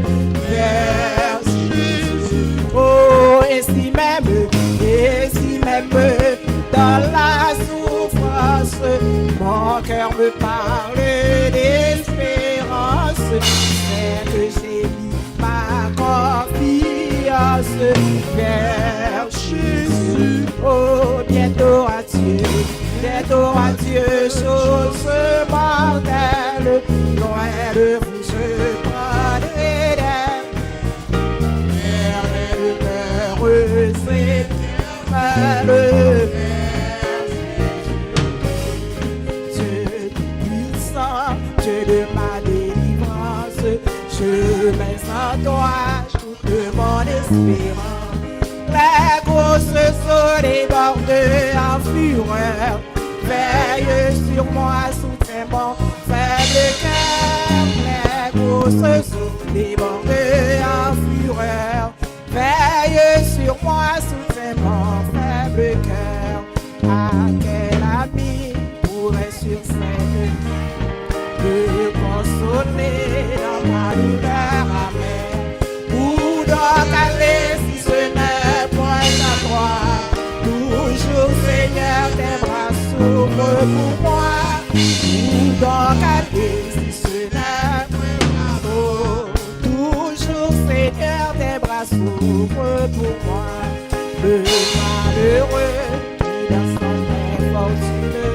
Oh, et si même dans la souffrance, mon cœur me parle d'espérance, c'est que j'ai mis ma confiance vers Jésus. Oh, bientôt à Dieu, chose mortelle, loin de vous, je prendrai vers les demeures éternelles. Dieu de ma délivrance, je mets en toi toute mon espérance. Les grosses eaux débordent en fureur, veille sur moi, soutiens mon faible cœur. Les grosses eaux débordent en fureur, veille sur moi, soutiens mon faible cœur. À quel ami pourrait sur cette de consoler dans ma douleur amère? Où donc aller si ce n'est point à toi? Toujours Seigneur, tes bras s'ouvrent pour moi. Où donc aller si ce n'est point à toi? Toujours Seigneur, tes bras s'ouvrent pour moi. Le malheureux qui dans son infortune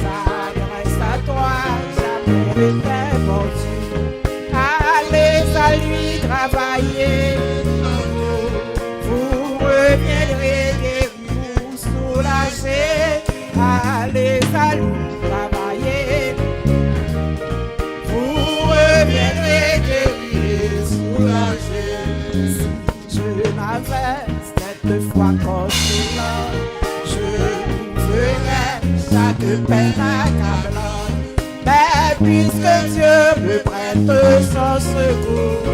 s'adresse à toi. Allez à lui travailler, vous reviendrez guéri ou soulagé. Allez à lui travailler, vous reviendrez guéri et soulagé. Si je n'avais cette foi consolante, je trouverais chaque peine accablante. Mais puisque Dieu me prête son secours,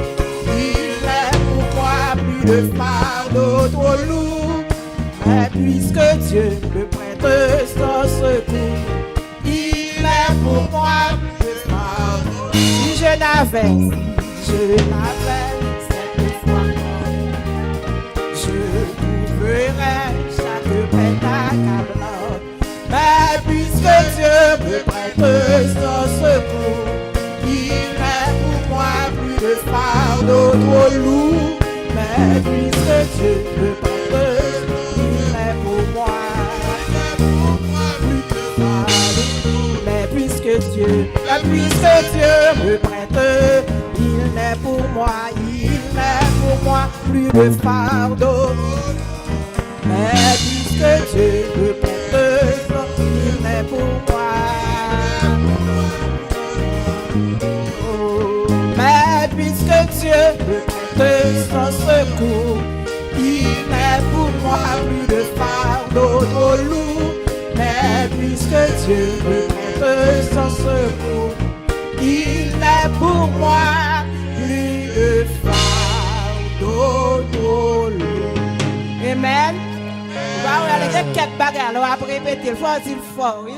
il est pour moi plus de fardeau trop lourd. Mais puisque Dieu me prête son secours, il est pour moi plus de fardeau. Si je n'avais cette foi, je trouverais chaque peine accablante. Mais puisque Dieu me prête son secours, il est pour moi plus de fardeau trop lourd. Mais puisque Dieu me prête, il est pour moi plus de fardeau. Mais puisque Dieu me prête, il est pour moi plus de fardeau. Mais puisque Dieu me prête, il est pour moi. Oh, mais puisque Dieu me prête son secours, il est pour moi plus de fardeau trop lourd. Mais puisque Dieu me prête son secours, il est pour moi plus de fardeau trop lourd. Amen. On va quelques bagages, on va répéter, il faut dire fort, oui.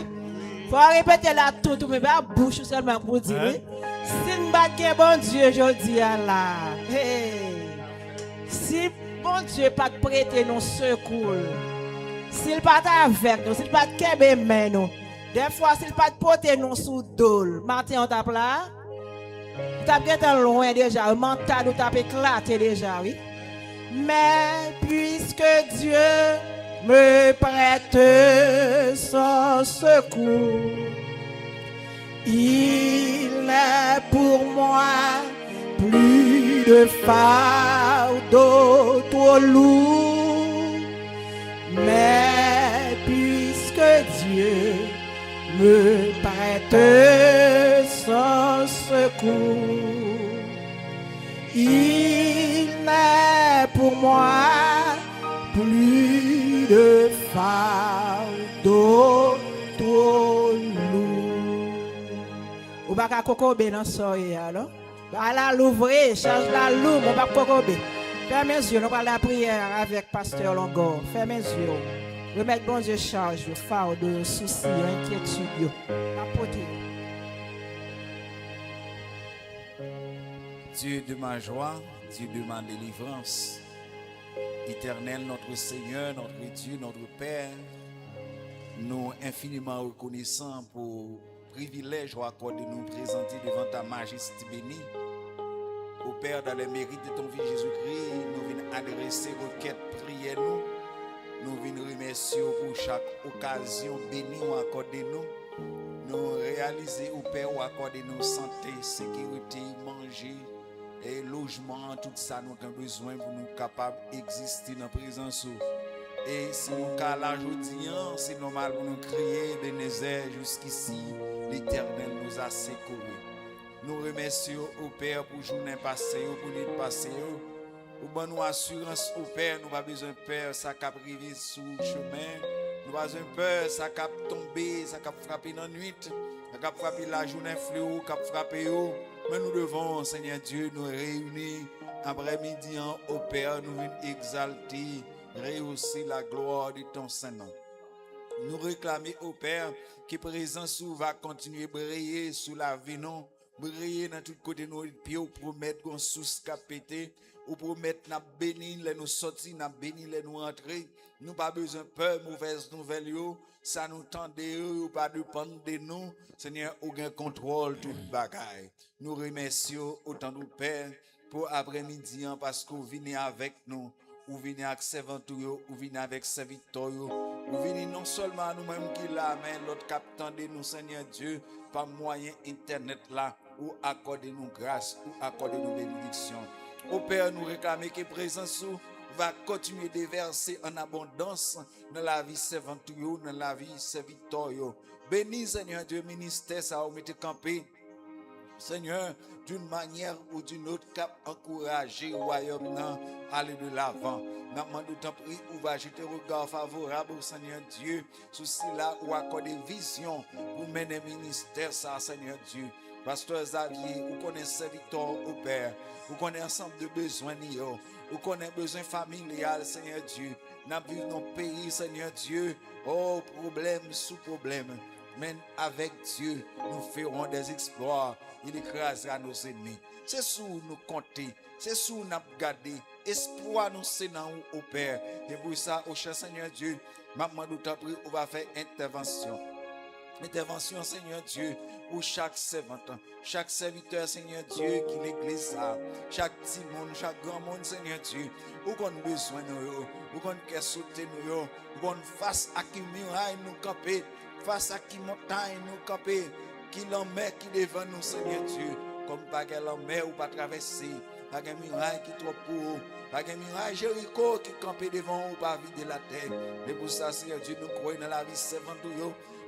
Il faut répéter la tout, mais pas bouche seulement pour dire, oui. Si nous battons bon Dieu, je dis à la. Hey. Si bon Dieu pas prêter nos secours, s'il pas avec nous, s'il pas de main nous, des fois s'il pas porter nous sous dol, matin on tape là, t'as bien loin déjà, le mental ou t'as éclaté déjà, oui. Mais puisque Dieu me prête son secours. Il est pour moi plus de fardeau trop lourd, mais puisque Dieu me prête son secours, il n'est pour moi plus de fardeau trop lourd. Ou baka kokobe dans soye alors. Ala l'ouvrir, charge la loupe, on va kokobe. Fermez les yeux, nous allons la prière avec Pasteur Longo. Fermez les yeux. Remettre bon Dieu charge, fardeau, soucis, inquiétude. Apportez. Dieu de ma joie, Dieu de ma délivrance, Éternel, notre Seigneur, notre Dieu, notre Père, nous infiniment reconnaissants pour privilège ou accordé de nous présenter devant ta majesté bénie. Au Père, dans le mérite de ton Fils Jésus-Christ, nous venons adresser requête, prière nous. Nous venons remercier pour chaque occasion bénie ou accordé nous. Nous réaliser au Père ou accordé nous santé, sécurité, manger et logement, tout ça nous avons besoin pour nous capables d'exister dans la présence. Et si nous cas là aujourd'hui, c'est normal pour nous crier de Nézère jusqu'ici, l'Éternel nous a secourus. Nous remercions au Père pour journée passée, pour nuit passée. Pour bonne assurance au Père, nous pas besoin de peur, ça cap privé sous le chemin. Nous pas besoin de peur, ça cap tomber, ça cap frapper dans la nuit, ça cap frapper la journée fléau, cap frapper haut. Mais nous devons, Seigneur Dieu, nous réunir après-midi au Père, nous venons exalter, rehausser la gloire de ton Saint-Nom. Nous réclamer au Père que présence va continuer à briller sous la vie, non? Briller dans tous côtés nos pieds, ou promettre qu'on sous capété, ou promettre n'a béni les nous sortir, n'a béni les nous entrer. Nous pas besoin de peur, mauvaise nouvelle yo, ça nous tente ou pas dépendre de nous. Seigneur, aucun contrôle toute bagaille. Nous remercions autant de Père pour après-midi parce que vous venez avec nous. Vous venez avec serviteurs, vous venez avec serviteurs, vous venez non seulement nous-mêmes qui là, mais l'autre capitaine de nous, Seigneur Dieu, par moyen internet là, ou accordez-nous grâce, ou accordez-nous bénédiction. Au Père, nous réclamons que présence va continuer de verser en abondance dans la vie serviteurs, dans la vie serviteurs. Bénis, Seigneur Dieu, ministère, ça va mettre campé. Seigneur, d'une manière ou d'une autre, cap encourager le royaume à aller de l'avant. Nous demandons ton prix, ou va jeter un regard favorable au Seigneur Dieu, sous cela ou accorder vision pour mener le ministère, ça, Seigneur Dieu. Pasteur Xavier, vous connaissez serviteur au Père, vous connaissez ensemble de besoins, vous connaissez besoin familial, Seigneur Dieu. Nous vivons dans le pays, Seigneur Dieu, oh, problème sous problème. Mais avec Dieu, nous ferons des exploits. Il écrasera nos ennemis. C'est sous nous compter. C'est sous nous garder. Espoir nous c'est dans au Père. Et pour ça, au cher Seigneur Dieu, maman nous t'a pris, on va faire intervention. Intervention, Seigneur Dieu, pour chaque servante, chaque serviteur, Seigneur Dieu, qui l'église a, chaque petit monde, chaque grand monde, Seigneur Dieu, où qu'on a besoin de nous, où qu'on a sauté nous, où qu'on face à qui muraille nous camper, face à qui montagne nous camper, qui l'emmène qui devant nous, Seigneur Dieu, comme pas qu'elle en mer ou pas traverser, pas qu'un muraille qui trop pour, pas qu'un muraille Jéricho qui campait devant ou pas vider la terre. Mais pour ça, Seigneur Dieu, nous croyons dans la vie servante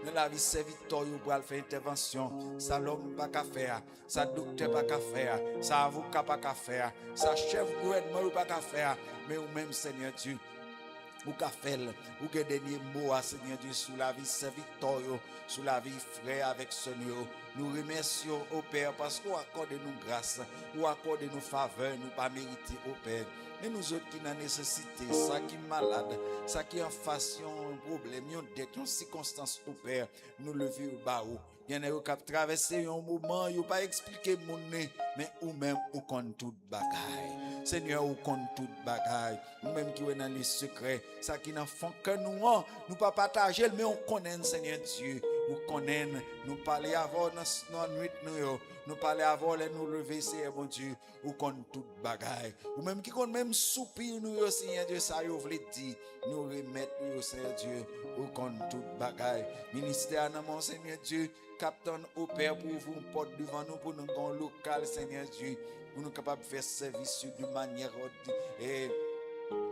dans la vie serviteur pour faire intervention. Ça l'homme pas qu'à faire, ça docteur pas qu'à faire, ça avocat pas qu'à faire, ça chef gouvernement pas qu'à faire, mais ou même Seigneur Dieu, ou qu'à faire, ou que dernier mot à Seigneur Dieu sur la vie serviteur, sur la vie frère avec Seigneur. Nous remercions au Père parce qu'on accorde nous grâce, ou accorde nous faveur, nous pas mériter au Père. Mais nous autres qui n'ont nécessité, ça qui est malade, ça qui est en face, un problème, une dette, une circonstance au Père, nous lever au bas. Il y en a qui traversé un moment, ils n'ont pas expliqué mon nez, mais ou même ou compte toute bagaille. Seigneur, ou compte toute bagaille. Nous même qui sommes dans les secrets, ça qui n'en font que nous, nous pas partager, mais on connaît Seigneur Dieu. Ou connaître, nous parler avant dans nuit nous parler avant les nous lever, Seigneur mon Dieu, ou connaît toute bagaille. Ou même qui connaît même soupir nous, Seigneur Dieu, ça y voulait dire, nous remettre nous, Seigneur Dieu, ou connaît toute bagaille. Ministère dans mon Seigneur Dieu, capitaine au Père pour ouvrir une porte devant nous pour nous dans le local, Seigneur Dieu, pour nous capables de faire service de manière et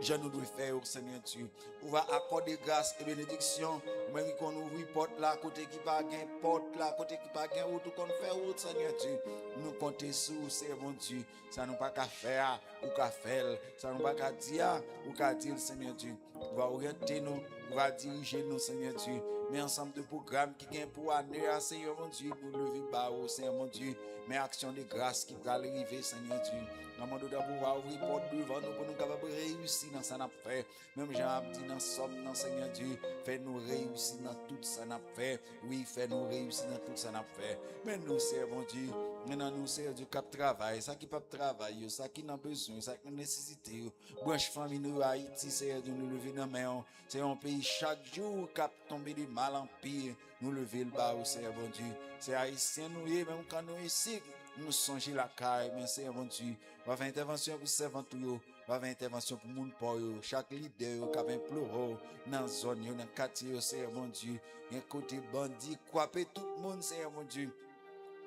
je nous dois faire, Seigneur Dieu. On va accorder grâce et bénédiction. Même qu'on ouvre porte là, côté qui pas gain porte là, côté qui pas gain ou tout qu'on fait, Seigneur Dieu. Nous comptons sur, Seigneur mon Dieu. Ça nous pas qu'à faire ou qu'à faire. Ça nous pas qu'à dire ou qu'à dire, Seigneur Dieu. On va orienter nous, on va diriger nous, Seigneur Dieu. Mais ensemble de programmes qui gagnent pour année, Seigneur mon Dieu, pour lever bas, Seigneur mon Dieu. Mais action de grâce qui va arriver, Seigneur Dieu. Nous demandons d'abord ouvrir porte devant nous pour nous capables de réussir dans ça n'a fait. Même Jean dit dans somme, dans Seigneur Dieu, fais-nous réussir dans tout ça n'a fait. Oui, fais-nous réussir dans tout ça n'a fait. Mais nous, Seigneur Dieu, maintenant nous, Seigneur Dieu, qui travaille, ça qui peut travailler, ça qui n'a besoin, ça qui a nécessité. Branche famille nous Haïti, Seigneur Dieu, nous lever dans main. C'est un pays chaque jour qui a tombé de mal en pire. Nous lever le bas, Seigneur Dieu. C'est haïtien nous, même quand nous ici. Nous songeons la caille, mais Seigneur mon Dieu, va faire intervention pour servant tout, va faire intervention pour moun pour yo, chaque leader qui a imploré dans la zone, dans le quartier, Seigneur mon Dieu, un côté bandit, croiper tout le monde, Seigneur mon Dieu.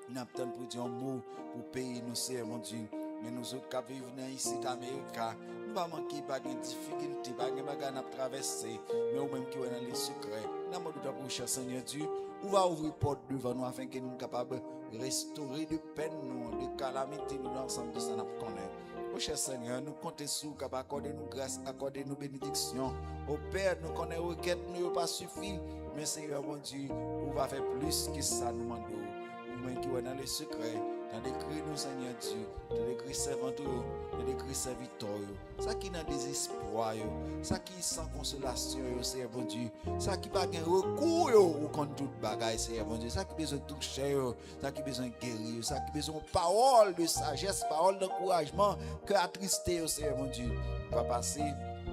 Nous avons pour dire un mot pour payer nous, Seigneur mon Dieu. Mais nous autres qui vivons ici d'Amérique, nous ne pas manquer pas de difficultés, pas de bagages à traverser, mais au même qui est dans les secrets. Nous avons pour cher Seigneur Dieu, on va ouvrir porte devant nous afin que nous soyons capables de restaurer de peine, de calamité, nous ensemble de ça nous connaît. Au cher Seigneur, nous comptons sur vous, accorder nous grâce, accorder nous bénédictions. Au Père, nous connaissons requête, nous pas suffit, mais Seigneur mon Dieu, on va faire plus que ça nous demande. Nous qui est dans les secrets. Dans les cris, nous, Seigneur Dieu, dans les cris servants, dans les cris serviteurs, ça qui n'a désespoir, ça qui sans consolation, Seigneur bon Dieu, ça qui n'a pas recours ou contre toute bagaille, Seigneur bon Dieu, ça qui besoin de toucher, ça qui besoin de guérir, ça qui besoin de parole de sagesse, parole d'encouragement, que attristé, Seigneur mon Dieu, va passer,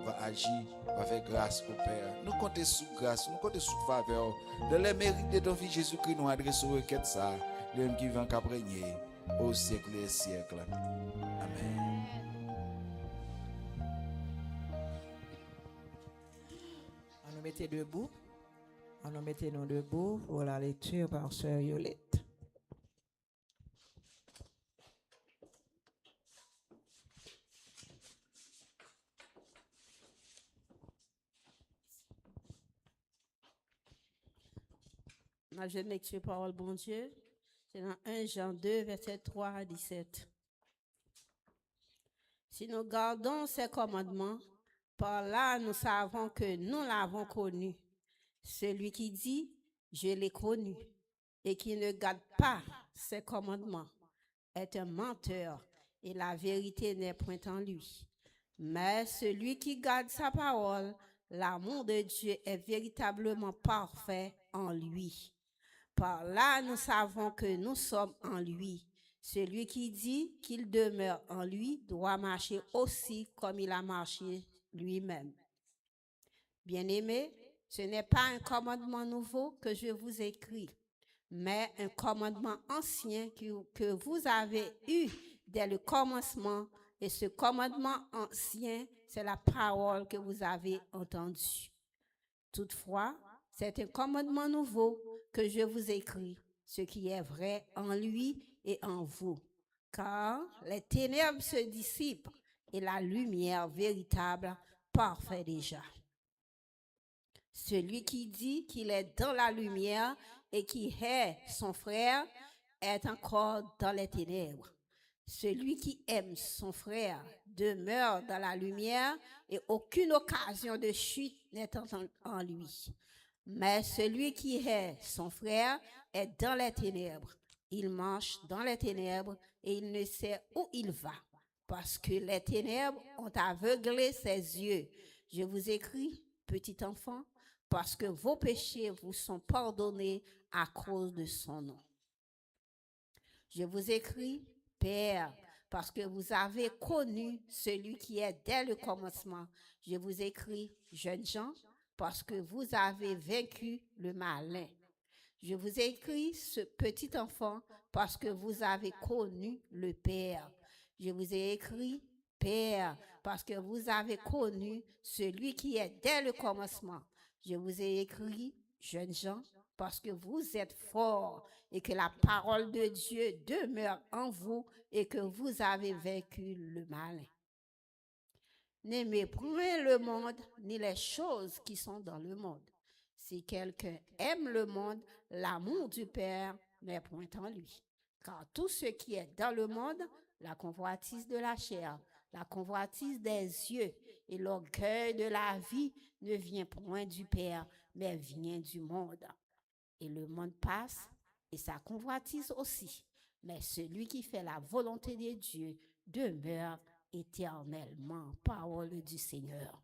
va agir, va faire grâce au Père. Nous comptons sous grâce, nous comptons sous faveur, de les mérites de ton Fils Jésus-Christ, nous adressons requête ça, l'homme qui vient qu'à régner au siècle des siècles. Amen. On nous mettait debout. On nous mettait nous debout pour la lecture par Sœur Yolette. Ma jeune lecture parole bon Dieu, c'est dans 1 Jean 2, verset 3 à 17. Si nous gardons ses commandements, par là nous savons que nous l'avons connu. Celui qui dit, je l'ai connu, et qui ne garde pas ses commandements, est un menteur, et la vérité n'est point en lui. Mais celui qui garde sa parole, l'amour de Dieu est véritablement parfait en lui. Par là, nous savons que nous sommes en lui. Celui qui dit qu'il demeure en lui doit marcher aussi comme il a marché lui-même. Bien-aimés, ce n'est pas un commandement nouveau que je vous écris, mais un commandement ancien que vous avez eu dès le commencement. Et ce commandement ancien, c'est la parole que vous avez entendue. Toutefois, c'est un commandement nouveau que je vous écris, ce qui est vrai en lui et en vous. Car les ténèbres se dissipent et la lumière véritable paraît déjà. Celui qui dit qu'il est dans la lumière et qui hait son frère est encore dans les ténèbres. Celui qui aime son frère demeure dans la lumière et aucune occasion de chute n'est en lui. Mais celui qui hait son frère est dans les ténèbres. Il marche dans les ténèbres et il ne sait où il va, parce que les ténèbres ont aveuglé ses yeux. Je vous écris, petit enfant, parce que vos péchés vous sont pardonnés à cause de son nom. Je vous écris, Père, parce que vous avez connu celui qui est dès le commencement. Je vous écris, jeunes gens, parce que vous avez vaincu le malin. Je vous ai écrit, ce petit enfant, parce que vous avez connu le Père. Je vous ai écrit, Père, parce que vous avez connu celui qui est dès le commencement. Je vous ai écrit, jeunes gens, parce que vous êtes forts et que la parole de Dieu demeure en vous et que vous avez vaincu le malin. N'aimez point le monde ni les choses qui sont dans le monde. Si quelqu'un aime le monde, l'amour du Père n'est point en lui. Car tout ce qui est dans le monde, la convoitise de la chair, la convoitise des yeux et l'orgueil de la vie ne vient point du Père, mais vient du monde. Et le monde passe et sa convoitise aussi. Mais celui qui fait la volonté de Dieu demeure éternellement. Parole du Seigneur.